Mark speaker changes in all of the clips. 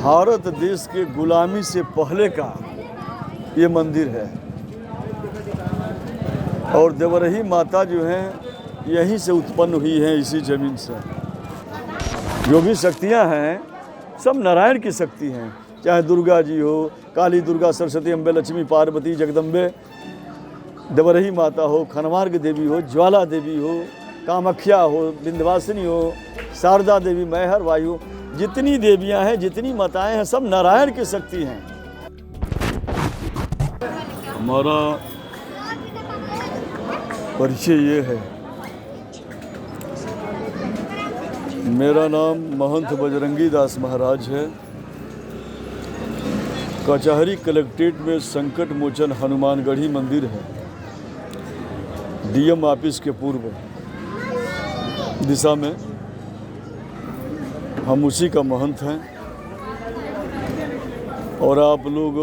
Speaker 1: भारत देश के गुलामी से पहले का ये मंदिर है और देवरही माता जो हैं यहीं से उत्पन्न हुई हैं, इसी ज़मीन से। जो भी शक्तियाँ हैं सब नारायण की शक्ति हैं, चाहे दुर्गा जी हो, काली दुर्गा, सरस्वती, अम्बे, लक्ष्मी, पार्वती, जगदम्बे, देवरही माता हो, खनमार्ग देवी हो, ज्वाला देवी हो, कामाख्या हो, विंध्यवासिनी हो, शारदा देवी, मैहर, वायु, जितनी देवियां हैं, जितनी माताएं हैं, सब नारायण की शक्ति हैं। हमारा परिचय ये है, मेरा नाम महंत बजरंगी दास महाराज है। कचहरी कलेक्ट्रेट में संकट मोचन हनुमानगढ़ी मंदिर है, डीएम ऑफिस के पूर्व दिशा में। हम उसी का महंत हैं और आप लोग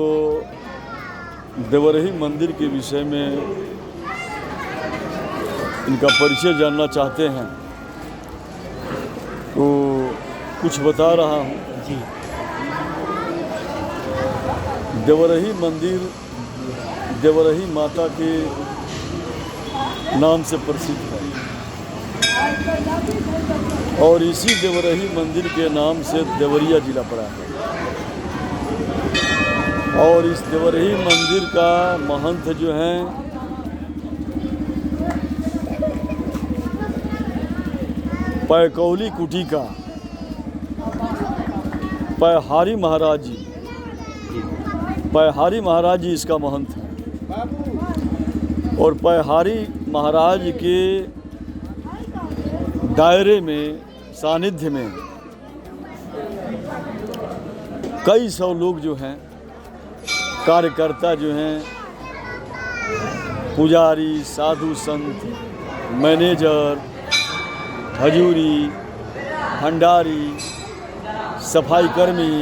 Speaker 1: देवरही मंदिर के विषय में इनका परिचय जानना चाहते हैं तो कुछ बता रहा हूँ जी। देवरही मंदिर देवरही माता के नाम से प्रसिद्ध है और इसी देवरही मंदिर के नाम से देवरिया जिला पड़ा है। और इस देवरही मंदिर का महंत जो हैं पैकौली कुटी का पैहारी महाराज जी, पैहारी महाराज जी इसका महंत है। और पैहारी महाराज के दायरे में, सानिध्य में कई सौ लोग जो हैं, कार्यकर्ता जो हैं, पुजारी, साधु संत, मैनेजर, हजूरी, भंडारी, सफाई कर्मी,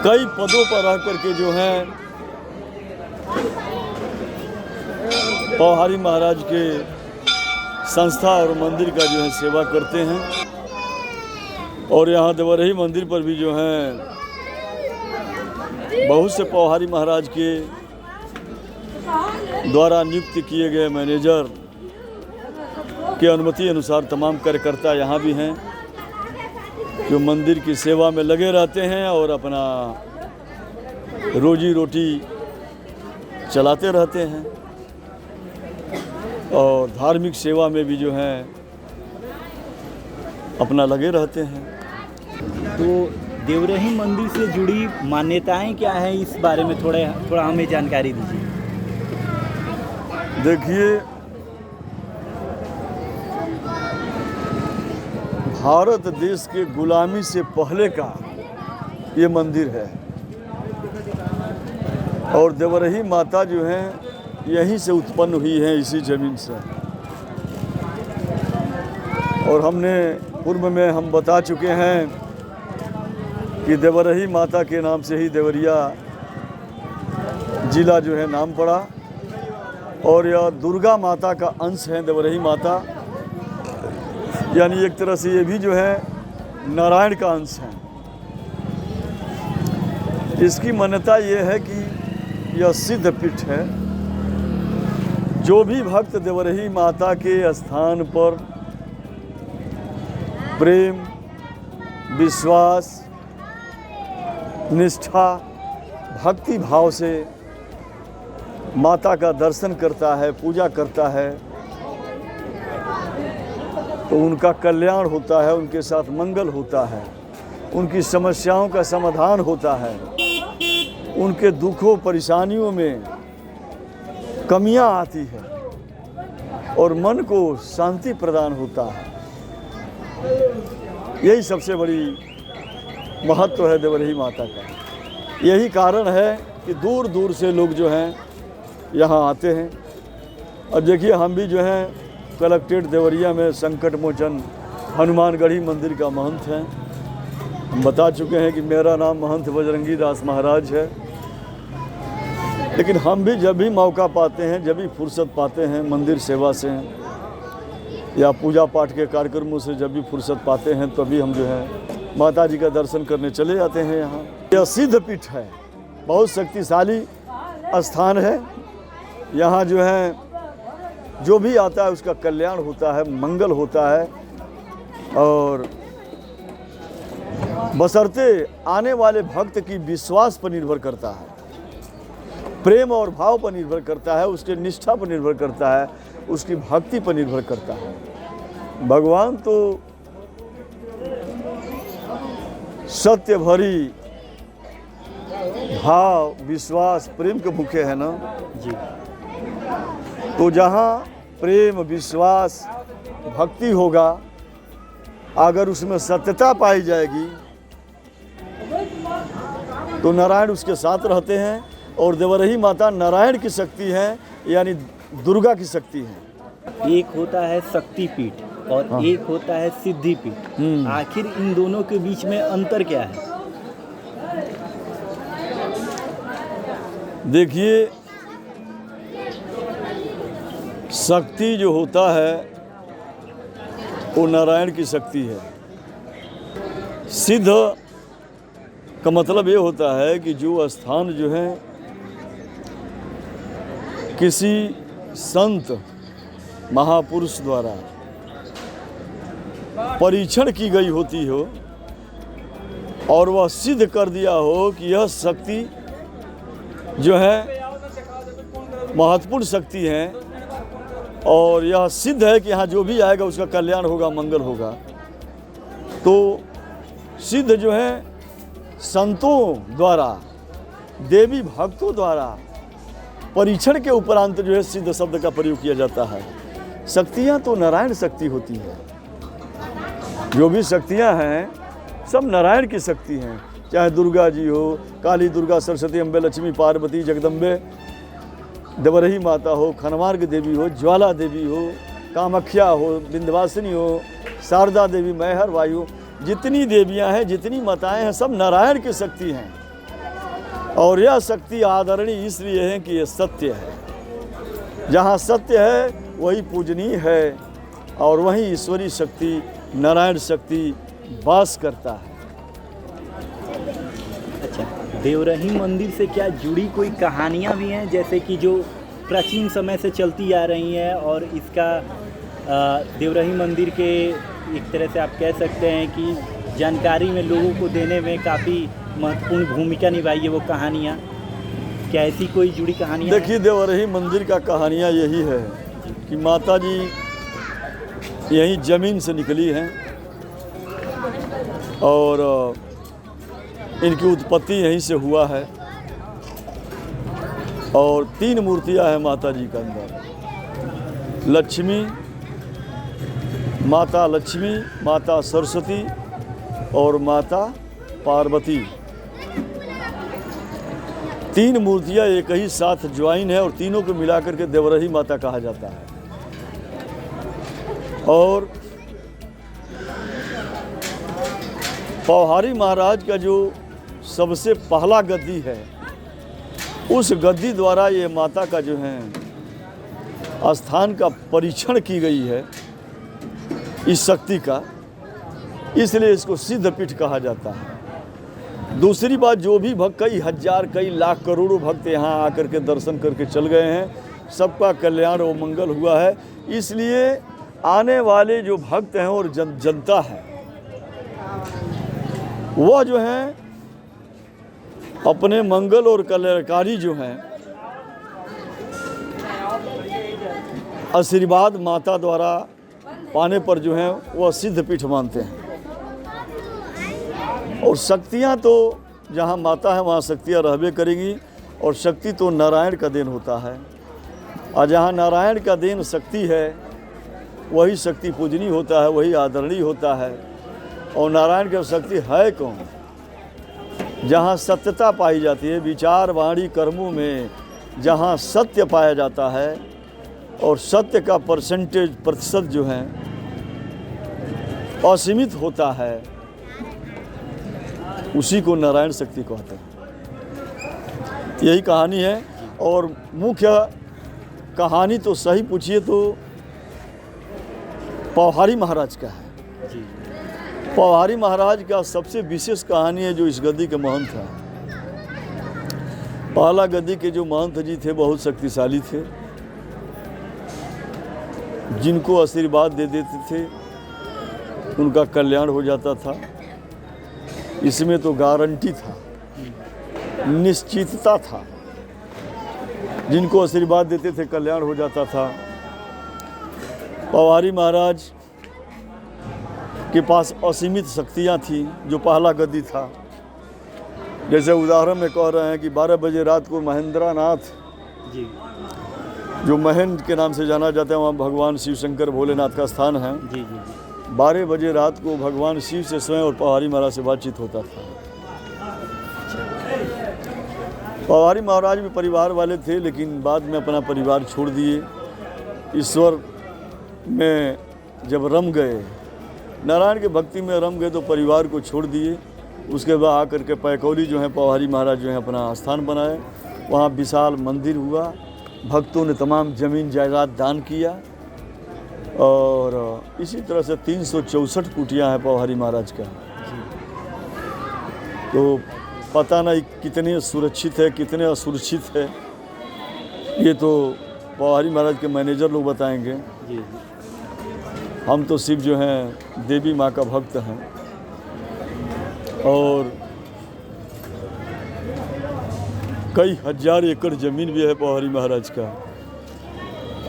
Speaker 1: कई पदों पर रह करके जो हैं पैहारी महाराज के संस्था और मंदिर का जो है सेवा करते हैं। और यहाँ देवरही मंदिर पर भी जो हैं बहुत से पैहारी महाराज के द्वारा नियुक्त किए गए मैनेजर के अनुमति अनुसार तमाम कार्यकर्ता यहाँ भी हैं जो मंदिर की सेवा में लगे रहते हैं और अपना रोजी रोटी चलाते रहते हैं और धार्मिक सेवा में भी जो है अपना लगे रहते हैं।
Speaker 2: तो देवरही मंदिर से जुड़ी मान्यताएं क्या हैं, इस बारे में थोड़ा हमें जानकारी दीजिए।
Speaker 1: देखिए, भारत देश के गुलामी से पहले का ये मंदिर है और देवरही माता जो हैं यहीं से उत्पन्न हुई है, इसी ज़मीन से। और हमने पूर्व में हम बता चुके हैं कि देवरही माता के नाम से ही देवरिया जिला जो है नाम पड़ा और यह दुर्गा माता का अंश है। देवरही माता यानी एक तरह से ये भी जो है नारायण का अंश है। इसकी मान्यता ये है कि यह सिद्ध पीठ है। जो भी भक्त देवरही माता के स्थान पर प्रेम, विश्वास, निष्ठा, भक्ति भाव से माता का दर्शन करता है, पूजा करता है तो उनका कल्याण होता है, उनके साथ मंगल होता है, उनकी समस्याओं का समाधान होता है, उनके दुखों परेशानियों में कमियां आती है और मन को शांति प्रदान होता है। यही सबसे बड़ी महत्व है देवरही माता का। यही कारण है कि दूर दूर से लोग जो हैं यहाँ आते हैं। और देखिए, हम भी जो हैं कलेक्ट्रेट देवरिया में संकट मोचन हनुमानगढ़ी मंदिर का महंत हैं। हम बता चुके हैं कि मेरा नाम महंत बजरंगी दास महाराज है। लेकिन हम भी जब भी मौका पाते हैं, जब भी फुर्सत पाते हैं मंदिर सेवा से या पूजा पाठ के कार्यक्रमों से जब भी फुर्सत पाते हैं तभी हम जो है माता जी का दर्शन करने चले जाते हैं यहाँ। यह सिद्ध पीठ है, बहुत शक्तिशाली स्थान है। यहाँ जो है जो भी आता है उसका कल्याण होता है, मंगल होता है, और बशर्ते आने वाले भक्त की विश्वास पर निर्भर करता है, प्रेम और भाव पर निर्भर करता है, उसके निष्ठा पर निर्भर करता है, उसकी भक्ति पर निर्भर करता है। भगवान तो सत्य भरी भाव, विश्वास, प्रेम के भूखे हैं ना
Speaker 2: जी।
Speaker 1: तो जहाँ प्रेम, विश्वास, भक्ति होगा, अगर उसमें सत्यता पाई जाएगी तो नारायण उसके साथ रहते हैं। और देवरही माता नारायण की शक्ति है, यानी दुर्गा की शक्ति है।
Speaker 2: एक होता है शक्तिपीठ और
Speaker 1: हाँ।
Speaker 2: एक होता है सिद्धिपीठ। आखिर इन दोनों के बीच में अंतर क्या है?
Speaker 1: देखिए, शक्ति जो होता है वो नारायण की शक्ति है। सिद्ध का मतलब ये होता है कि जो स्थान जो है किसी संत महापुरुष द्वारा परीक्षण की गई होती हो और वह सिद्ध कर दिया हो कि यह शक्ति जो है महत्वपूर्ण शक्ति है, और यह सिद्ध है कि यहाँ जो भी आएगा उसका कल्याण होगा, मंगल होगा। तो सिद्ध जो है संतों द्वारा, देवी भक्तों द्वारा परीक्षण के उपरांत जो है सिद्ध शब्द का प्रयोग किया जाता है। शक्तियाँ तो नारायण शक्ति होती है, जो भी शक्तियाँ हैं सब नारायण की शक्ति हैं। चाहे दुर्गा जी हो, काली, दुर्गा, सरस्वती, अम्बे, लक्ष्मी, पार्वती, जगदम्बे, देवरही माता हो, खनमार्ग देवी हो, ज्वाला देवी हो, कामाख्या हो, विंध्यवासिनी हो, शारदा देवी, मैहर, वायु, जितनी देवियां हैं, जितनी माताएं हैं, सब नारायण की शक्ति हैं। और यह शक्ति आदरणीय इसलिए है कि यह सत्य है। जहाँ सत्य है वही पूजनीय है, और वहीं ईश्वरी शक्ति, नारायण शक्ति वास करता है।
Speaker 2: अच्छा, देवरही मंदिर से क्या जुड़ी कोई कहानियाँ भी हैं, जैसे कि जो प्राचीन समय से चलती आ रही हैं, और इसका देवरही मंदिर के एक तरह से आप कह सकते हैं कि जानकारी में लोगों को देने में काफ़ी महत्वपूर्ण भूमिका निभाई है वो कहानियाँ? क्या ऐसी कोई जुड़ी कहानियाँ?
Speaker 1: देखिए, देवरही मंदिर का कहानियाँ यही है कि माता जी यहीं ज़मीन से निकली हैं और इनकी उत्पत्ति यहीं से हुआ है। और 3 मूर्तियां हैं माता जी के अंदर, लक्ष्मी, माता सरस्वती और माता पार्वती। 3 मूर्तियां एक ही साथ ज्वाइन है और तीनों को मिलाकर के देवरही माता कहा जाता है। और पौहारी महाराज का जो सबसे पहला गद्दी है, उस गद्दी द्वारा ये माता का जो है स्थान का परीक्षण की गई है इस शक्ति का, इसलिए इसको सिद्ध पीठ कहा जाता है। दूसरी बात, जो भी भक्त, कई हजार, कई लाख, करोड़ों भक्त यहाँ आकर के दर्शन करके चल गए हैं, सबका कल्याण और मंगल हुआ है। इसलिए आने वाले जो भक्त हैं और जनता है, वह जो है अपने मंगल और कल्याणकारी जो हैं आशीर्वाद माता द्वारा पाने पर जो है वह सिद्ध पीठ मानते हैं। और शक्तियाँ तो जहाँ माता है वहाँ शक्तियाँ रहबे करेंगी, और शक्ति तो नारायण का देन होता है। और जहाँ नारायण का देन शक्ति है, वही शक्ति पूजनीय होता है, वही आदरणीय होता है। और नारायण की शक्ति है कौन? जहाँ सत्यता पाई जाती है, विचार, वाणी, कर्मों में जहाँ सत्य पाया जाता है और सत्य का प्रतिशत जो है असीमित होता है, उसी को नारायण शक्ति कहते हैं। यही कहानी है। और मुख्य कहानी तो सही पूछिए तो पौहारी महाराज का है। पौहारी महाराज का सबसे विशेष कहानी है जो इस गद्दी के महंत हैं। पहला गद्दी के जो महंत जी थे बहुत शक्तिशाली थे, जिनको आशीर्वाद दे देते थे उनका कल्याण हो जाता था। इसमें तो गारंटी था, निश्चितता था। जिनको आशीर्वाद देते थे कल्याण हो जाता था। पौहारी महाराज के पास असीमित शक्तियाँ थी जो पहला गद्दी था। जैसे उदाहरण में कह रहे हैं कि 12 बजे रात को महेंद्र नाथ
Speaker 2: जी
Speaker 1: जो महेंद्र के नाम से जाना जाता है, वहाँ भगवान शिव शंकर भोलेनाथ का स्थान है।
Speaker 2: जी जी जी
Speaker 1: 12 बजे रात को भगवान शिव से स्वयं और पौहारी महाराज से बातचीत होता था। पौहारी महाराज भी परिवार वाले थे, लेकिन बाद में अपना परिवार छोड़ दिए। ईश्वर में जब रम गए, नारायण के भक्ति में रम गए, तो परिवार को छोड़ दिए। उसके बाद आकर के पैकौली जो है पौहारी महाराज जो है अपना स्थान बनाए। वहाँ विशाल मंदिर हुआ, भक्तों ने तमाम ज़मीन जायदाद दान किया, और इसी तरह से 364 कुटियाँ हैं पौहारी महाराज का। तो पता नहीं कितने सुरक्षित है कितने असुरक्षित है, ये तो पौहारी महाराज के मैनेजर लोग बताएंगे।
Speaker 2: जी
Speaker 1: हम तो सिर्फ जो हैं देवी माँ का भक्त हैं, और कई हजार एकड़ ज़मीन भी है पौहारी महाराज का।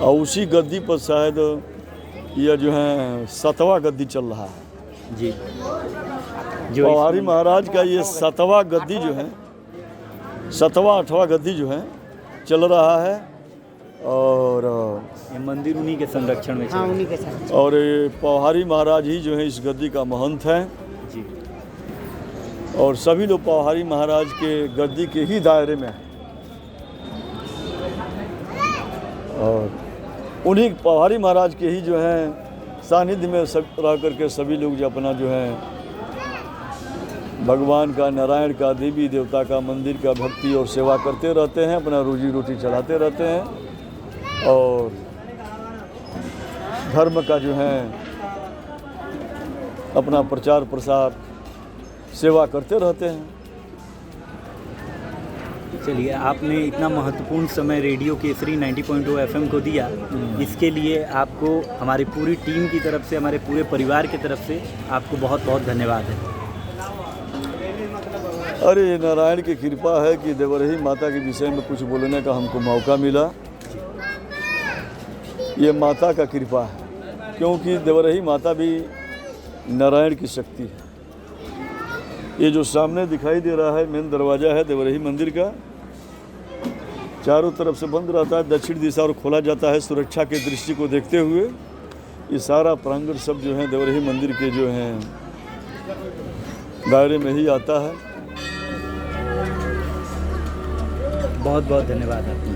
Speaker 1: और उसी गद्दी पर शायद यह जो है 7वां गद्दी चल रहा है।
Speaker 2: जी
Speaker 1: पौहारी महाराज का ये 7वां गद्दी जो है, 7वां 8वां गद्दी जो है चल रहा है। और
Speaker 2: ये मंदिर उन्हीं के संरक्षण में
Speaker 3: हाँ,
Speaker 2: चल
Speaker 3: उन्हीं के साथ।
Speaker 1: और ये पौहारी महाराज ही जो है इस गद्दी का महंत हैं।
Speaker 2: जी
Speaker 1: और सभी लोग पौहारी महाराज के गद्दी के ही दायरे में हैं। और उन्हीं पौहारी महाराज के ही जो हैं सानिध्य में सब रह करके सभी लोग जो अपना जो है भगवान का, नारायण का, देवी देवता का, मंदिर का भक्ति और सेवा करते रहते हैं, अपना रोजी रोटी चलाते रहते हैं, और धर्म का जो है अपना प्रचार प्रसार सेवा करते रहते हैं।
Speaker 2: चलिए, आपने इतना महत्वपूर्ण समय रेडियो केसरी 90.2 FM को दिया, इसके लिए आपको हमारी पूरी टीम की तरफ से, हमारे पूरे परिवार की तरफ से आपको बहुत बहुत धन्यवाद है।
Speaker 1: अरे नारायण की कृपा है कि देवरही माता के विषय में कुछ बोलने का हमको मौका मिला। ये माता का कृपा है, क्योंकि देवरही माता भी नारायण की शक्ति है। ये जो सामने दिखाई दे रहा है मेन दरवाज़ा है देवरही मंदिर का, चारों तरफ से बंद रहता है, दक्षिण दिशा और खोला जाता है सुरक्षा के दृष्टि को देखते हुए। ये सारा प्रांगण सब जो है देवरही मंदिर के जो हैं दायरे में ही आता है।
Speaker 2: बहुत बहुत धन्यवाद आपका।